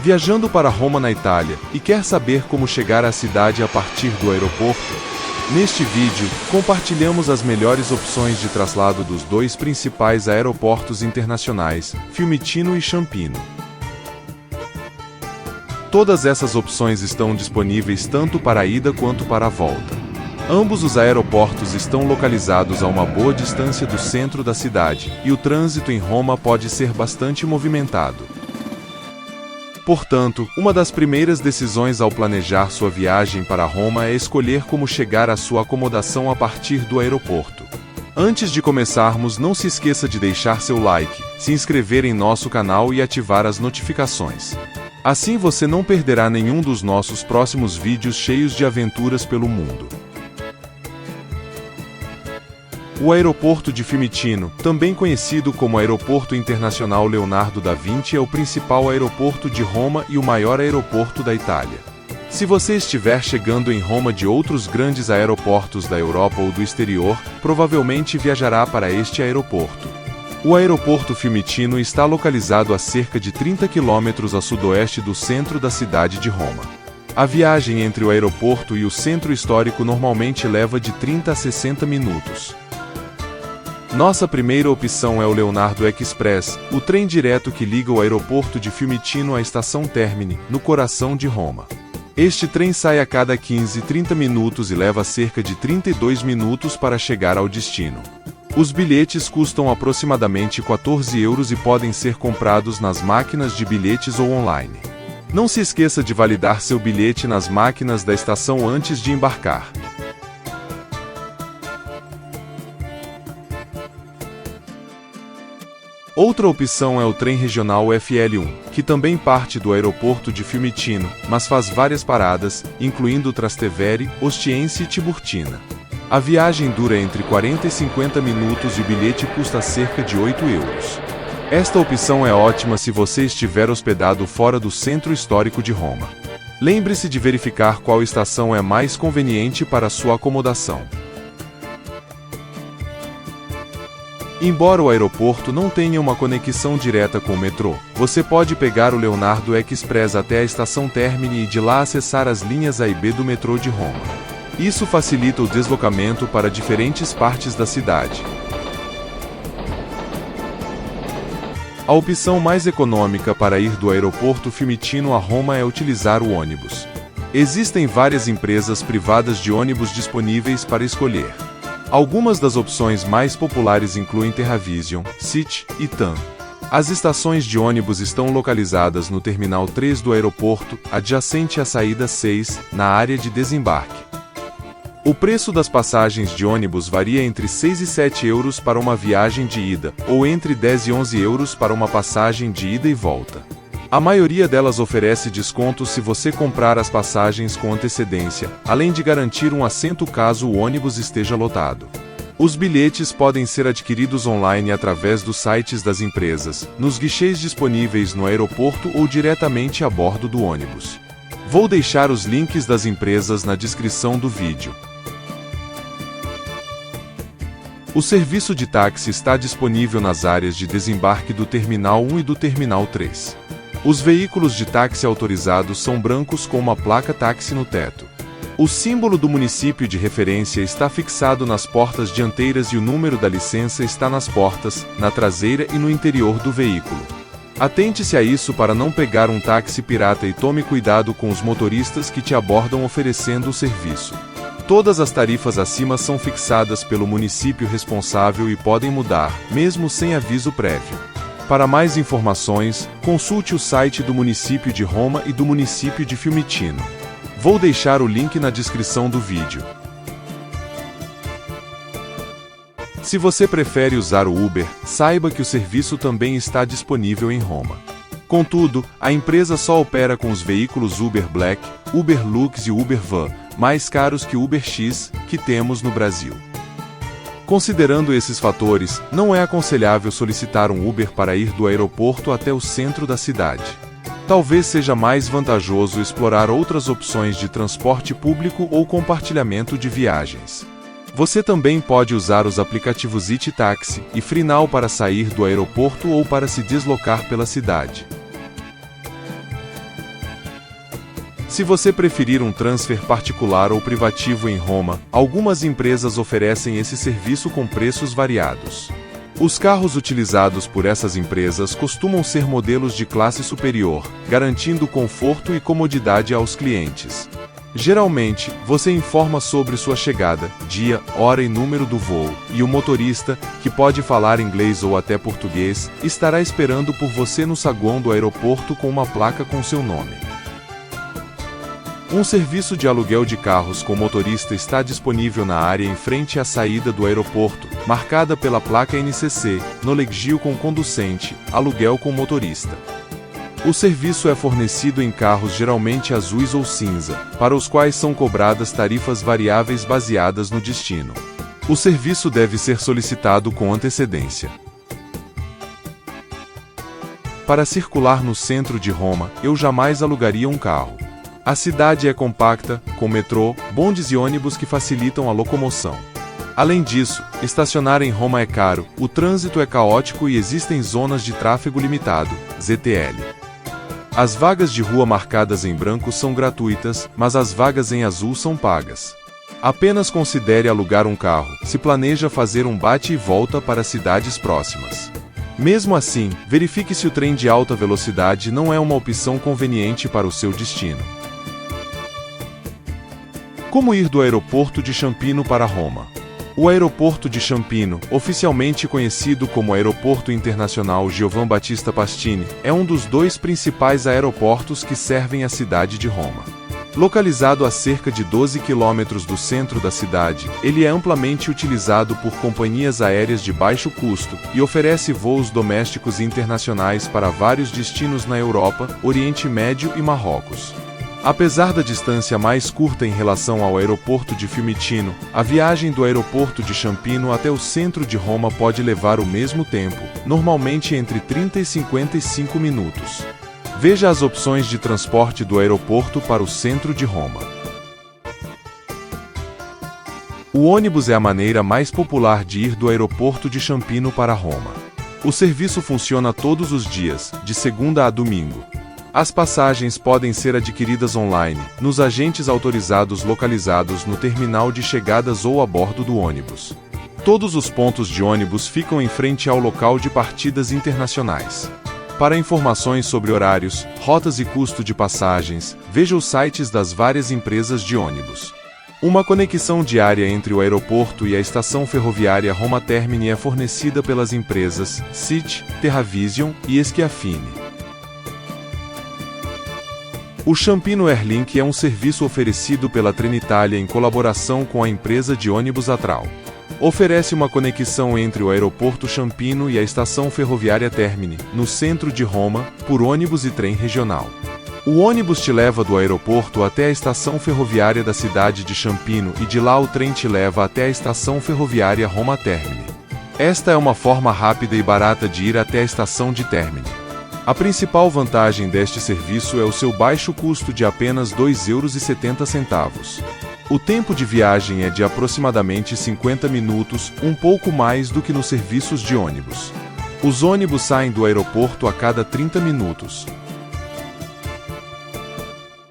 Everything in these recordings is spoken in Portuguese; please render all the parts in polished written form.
Viajando para Roma, na Itália, e quer saber como chegar à cidade a partir do aeroporto? Neste vídeo, compartilhamos as melhores opções de traslado dos dois principais aeroportos internacionais, Fiumicino e Ciampino. Todas essas opções estão disponíveis tanto para a ida quanto para a volta. Ambos os aeroportos estão localizados a uma boa distância do centro da cidade, e o trânsito em Roma pode ser bastante movimentado. Portanto, uma das primeiras decisões ao planejar sua viagem para Roma é escolher como chegar à sua acomodação a partir do aeroporto. Antes de começarmos, não se esqueça de deixar seu like, se inscrever em nosso canal e ativar as notificações. Assim você não perderá nenhum dos nossos próximos vídeos cheios de aventuras pelo mundo. O aeroporto de Fiumicino, também conhecido como Aeroporto Internacional Leonardo da Vinci, é o principal aeroporto de Roma e o maior aeroporto da Itália. Se você estiver chegando em Roma de outros grandes aeroportos da Europa ou do exterior, provavelmente viajará para este aeroporto. O aeroporto Fiumicino está localizado a cerca de 30 km a sudoeste do centro da cidade de Roma. A viagem entre o aeroporto e o centro histórico normalmente leva de 30 a 60 minutos. Nossa primeira opção é o Leonardo Express, o trem direto que liga o aeroporto de Fiumicino à estação Termini, no coração de Roma. Este trem sai a cada 15-30 minutos e leva cerca de 32 minutos para chegar ao destino. Os bilhetes custam aproximadamente €14 e podem ser comprados nas máquinas de bilhetes ou online. Não se esqueça de validar seu bilhete nas máquinas da estação antes de embarcar. Outra opção é o trem regional FL1, que também parte do aeroporto de Fiumicino, mas faz várias paradas, incluindo Trastevere, Ostiense e Tiburtina. A viagem dura entre 40 e 50 minutos e o bilhete custa cerca de €8. Esta opção é ótima se você estiver hospedado fora do centro histórico de Roma. Lembre-se de verificar qual estação é mais conveniente para a sua acomodação. Embora o aeroporto não tenha uma conexão direta com o metrô, você pode pegar o Leonardo Express até a estação Termini e de lá acessar as linhas A e B do metrô de Roma. Isso facilita o deslocamento para diferentes partes da cidade. A opção mais econômica para ir do aeroporto Fiumicino a Roma é utilizar o ônibus. Existem várias empresas privadas de ônibus disponíveis para escolher. Algumas das opções mais populares incluem Terravision, City e TAM. As estações de ônibus estão localizadas no Terminal 3 do aeroporto, adjacente à saída 6, na área de desembarque. O preço das passagens de ônibus varia entre €6 e €7 para uma viagem de ida, ou entre €10 e €11 para uma passagem de ida e volta. A maioria delas oferece descontos se você comprar as passagens com antecedência, além de garantir um assento caso o ônibus esteja lotado. Os bilhetes podem ser adquiridos online através dos sites das empresas, nos guichês disponíveis no aeroporto ou diretamente a bordo do ônibus. Vou deixar os links das empresas na descrição do vídeo. O serviço de táxi está disponível nas áreas de desembarque do Terminal 1 e do Terminal 3. Os veículos de táxi autorizados são brancos com uma placa táxi no teto. O símbolo do município de referência está fixado nas portas dianteiras e o número da licença está nas portas, na traseira e no interior do veículo. Atente-se a isso para não pegar um táxi pirata e tome cuidado com os motoristas que te abordam oferecendo o serviço. Todas as tarifas acima são fixadas pelo município responsável e podem mudar, mesmo sem aviso prévio. Para mais informações, consulte o site do município de Roma e do município de Fiumicino. Vou deixar o link na descrição do vídeo. Se você prefere usar o Uber, saiba que o serviço também está disponível em Roma. Contudo, a empresa só opera com os veículos Uber Black, Uber Lux e Uber Van, mais caros que o Uber X, que temos no Brasil. Considerando esses fatores, não é aconselhável solicitar um Uber para ir do aeroporto até o centro da cidade. Talvez seja mais vantajoso explorar outras opções de transporte público ou compartilhamento de viagens. Você também pode usar os aplicativos EasyTaxi e FreeNow para sair do aeroporto ou para se deslocar pela cidade. Se você preferir um transfer particular ou privativo em Roma, algumas empresas oferecem esse serviço com preços variados. Os carros utilizados por essas empresas costumam ser modelos de classe superior, garantindo conforto e comodidade aos clientes. Geralmente, você informa sobre sua chegada, dia, hora e número do voo, e o motorista, que pode falar inglês ou até português, estará esperando por você no saguão do aeroporto com uma placa com seu nome. Um serviço de aluguel de carros com motorista está disponível na área em frente à saída do aeroporto, marcada pela placa NCC, Noleggio com conducente, aluguel com motorista. O serviço é fornecido em carros geralmente azuis ou cinza, para os quais são cobradas tarifas variáveis baseadas no destino. O serviço deve ser solicitado com antecedência. Para circular no centro de Roma, eu jamais alugaria um carro. A cidade é compacta, com metrô, bondes e ônibus que facilitam a locomoção. Além disso, estacionar em Roma é caro, o trânsito é caótico e existem zonas de tráfego limitado, ZTL. As vagas de rua marcadas em branco são gratuitas, mas as vagas em azul são pagas. Apenas considere alugar um carro, se planeja fazer um bate e volta para cidades próximas. Mesmo assim, verifique se o trem de alta velocidade não é uma opção conveniente para o seu destino. Como ir do aeroporto de Ciampino para Roma? O aeroporto de Ciampino, oficialmente conhecido como Aeroporto Internacional Giovan Battista Pastini, é um dos dois principais aeroportos que servem a cidade de Roma. Localizado a cerca de 12 quilômetros do centro da cidade, ele é amplamente utilizado por companhias aéreas de baixo custo e oferece voos domésticos e internacionais para vários destinos na Europa, Oriente Médio e Marrocos. Apesar da distância mais curta em relação ao aeroporto de Fiumicino, a viagem do aeroporto de Ciampino até o centro de Roma pode levar o mesmo tempo, normalmente entre 30 e 55 minutos. Veja as opções de transporte do aeroporto para o centro de Roma. O ônibus é a maneira mais popular de ir do aeroporto de Ciampino para Roma. O serviço funciona todos os dias, de segunda a domingo. As passagens podem ser adquiridas online, nos agentes autorizados localizados no terminal de chegadas ou a bordo do ônibus. Todos os pontos de ônibus ficam em frente ao local de partidas internacionais. Para informações sobre horários, rotas e custo de passagens, veja os sites das várias empresas de ônibus. Uma conexão diária entre o aeroporto e a estação ferroviária Roma Termini é fornecida pelas empresas CIT, Terravision e Schiaffini. O Ciampino Airlink é um serviço oferecido pela Trenitalia em colaboração com a empresa de ônibus Atral. Oferece uma conexão entre o aeroporto Ciampino e a estação ferroviária Termini, no centro de Roma, por ônibus e trem regional. O ônibus te leva do aeroporto até a estação ferroviária da cidade de Ciampino e de lá o trem te leva até a estação ferroviária Roma Termini. Esta é uma forma rápida e barata de ir até a estação de Termini. A principal vantagem deste serviço é o seu baixo custo de apenas €2,70. O tempo de viagem é de aproximadamente 50 minutos, um pouco mais do que nos serviços de ônibus. Os ônibus saem do aeroporto a cada 30 minutos.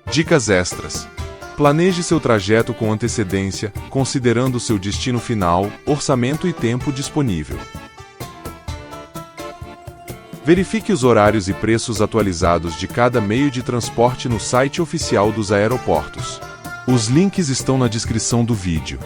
Dicas extras. Planeje seu trajeto com antecedência, considerando seu destino final, orçamento e tempo disponível. Verifique os horários e preços atualizados de cada meio de transporte no site oficial dos aeroportos. Os links estão na descrição do vídeo.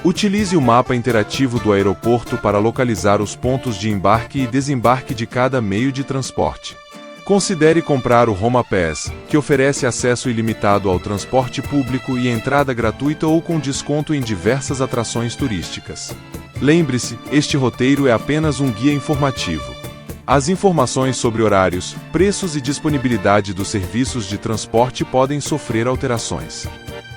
Utilize o mapa interativo do aeroporto para localizar os pontos de embarque e desembarque de cada meio de transporte. Considere comprar o Roma Pass, que oferece acesso ilimitado ao transporte público e entrada gratuita ou com desconto em diversas atrações turísticas. Lembre-se, este roteiro é apenas um guia informativo. As informações sobre horários, preços e disponibilidade dos serviços de transporte podem sofrer alterações.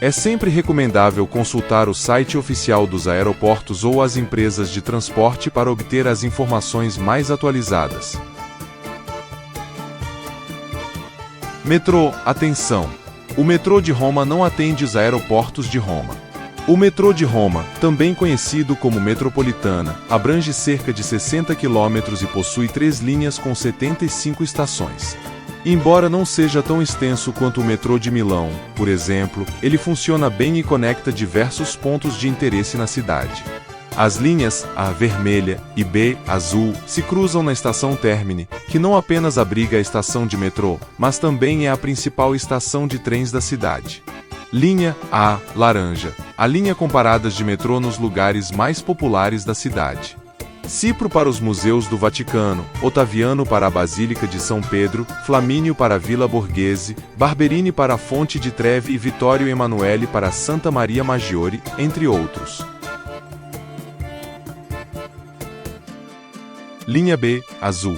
É sempre recomendável consultar o site oficial dos aeroportos ou as empresas de transporte para obter as informações mais atualizadas. Metrô, atenção! O metrô de Roma não atende os aeroportos de Roma. O metrô de Roma, também conhecido como Metropolitana, abrange cerca de 60 km e possui 3 linhas com 75 estações. Embora não seja tão extenso quanto o metrô de Milão, por exemplo, ele funciona bem e conecta diversos pontos de interesse na cidade. As linhas A vermelha e B azul se cruzam na estação Termini, que não apenas abriga a estação de metrô, mas também é a principal estação de trens da cidade. Linha A laranja, a linha com paradas de metrô nos lugares mais populares da cidade. Cipro para os museus do Vaticano, Ottaviano para a Basílica de São Pedro, Flamínio para a Villa Borghese, Barberini para a Fonte di Trevi e Vittorio Emanuele para Santa Maria Maggiore, entre outros. Linha B azul.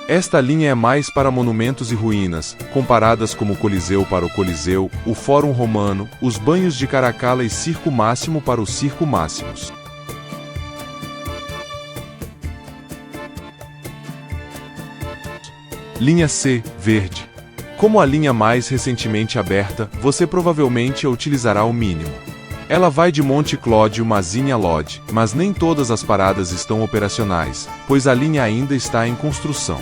Esta linha é mais para monumentos e ruínas, com paradas como o Coliseu para o Coliseu, o Fórum Romano, os banhos de Caracalla e Circo Máximo para o Circo Máximos. Linha C verde. Como a linha mais recentemente aberta, você provavelmente a utilizará ao mínimo. Ela vai de Monte Clódio Mazzini a Lodi, mas nem todas as paradas estão operacionais, pois a linha ainda está em construção.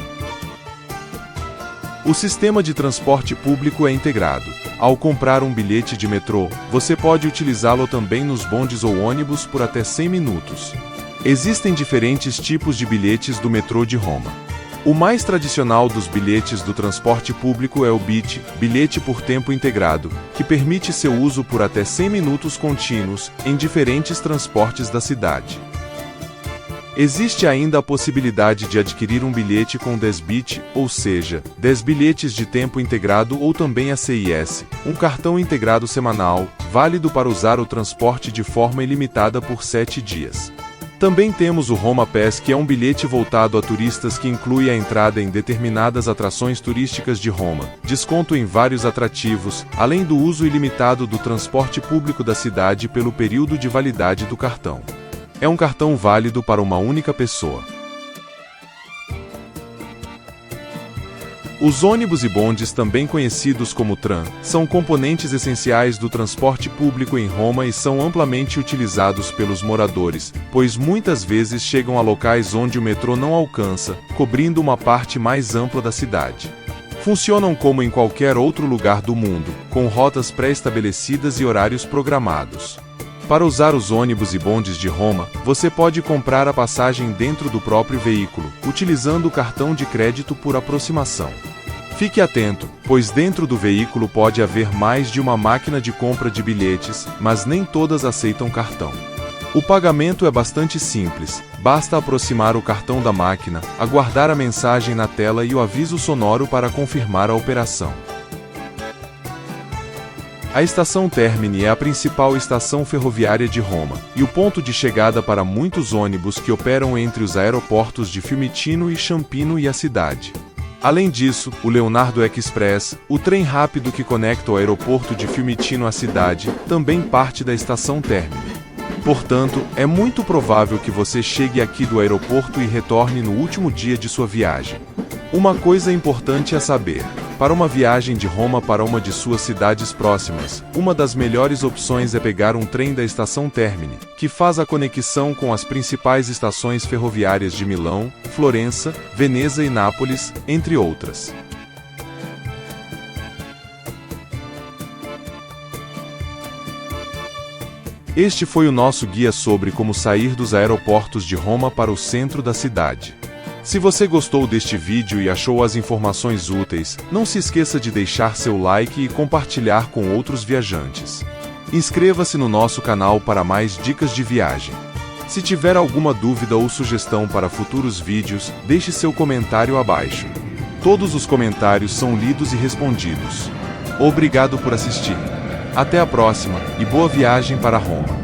O sistema de transporte público é integrado. Ao comprar um bilhete de metrô, você pode utilizá-lo também nos bondes ou ônibus por até 100 minutos. Existem diferentes tipos de bilhetes do metrô de Roma. O mais tradicional dos bilhetes do transporte público é o BIT, bilhete por tempo integrado, que permite seu uso por até 100 minutos contínuos, em diferentes transportes da cidade. Existe ainda a possibilidade de adquirir um bilhete com 10 BIT, ou seja, 10 bilhetes de tempo integrado ou também a CIS, um cartão integrado semanal, válido para usar o transporte de forma ilimitada por 7 dias. Também temos o Roma Pass, que é um bilhete voltado a turistas que inclui a entrada em determinadas atrações turísticas de Roma, desconto em vários atrativos, além do uso ilimitado do transporte público da cidade pelo período de validade do cartão. É um cartão válido para uma única pessoa. Os ônibus e bondes, também conhecidos como tram, são componentes essenciais do transporte público em Roma e são amplamente utilizados pelos moradores, pois muitas vezes chegam a locais onde o metrô não alcança, cobrindo uma parte mais ampla da cidade. Funcionam como em qualquer outro lugar do mundo, com rotas pré-estabelecidas e horários programados. Para usar os ônibus e bondes de Roma, você pode comprar a passagem dentro do próprio veículo, utilizando o cartão de crédito por aproximação. Fique atento, pois dentro do veículo pode haver mais de uma máquina de compra de bilhetes, mas nem todas aceitam cartão. O pagamento é bastante simples, basta aproximar o cartão da máquina, aguardar a mensagem na tela e o aviso sonoro para confirmar a operação. A estação Termini é a principal estação ferroviária de Roma, e o ponto de chegada para muitos ônibus que operam entre os aeroportos de Fiumicino e Ciampino e a cidade. Além disso, o Leonardo Express, o trem rápido que conecta o aeroporto de Fiumicino à cidade, também parte da estação Termini. Portanto, é muito provável que você chegue aqui do aeroporto e retorne no último dia de sua viagem. Uma coisa importante é saber: para uma viagem de Roma para uma de suas cidades próximas, uma das melhores opções é pegar um trem da estação Termini, que faz a conexão com as principais estações ferroviárias de Milão, Florença, Veneza e Nápoles, entre outras. Este foi o nosso guia sobre como sair dos aeroportos de Roma para o centro da cidade. Se você gostou deste vídeo e achou as informações úteis, não se esqueça de deixar seu like e compartilhar com outros viajantes. Inscreva-se no nosso canal para mais dicas de viagem. Se tiver alguma dúvida ou sugestão para futuros vídeos, deixe seu comentário abaixo. Todos os comentários são lidos e respondidos. Obrigado por assistir. Até a próxima, e boa viagem para Roma.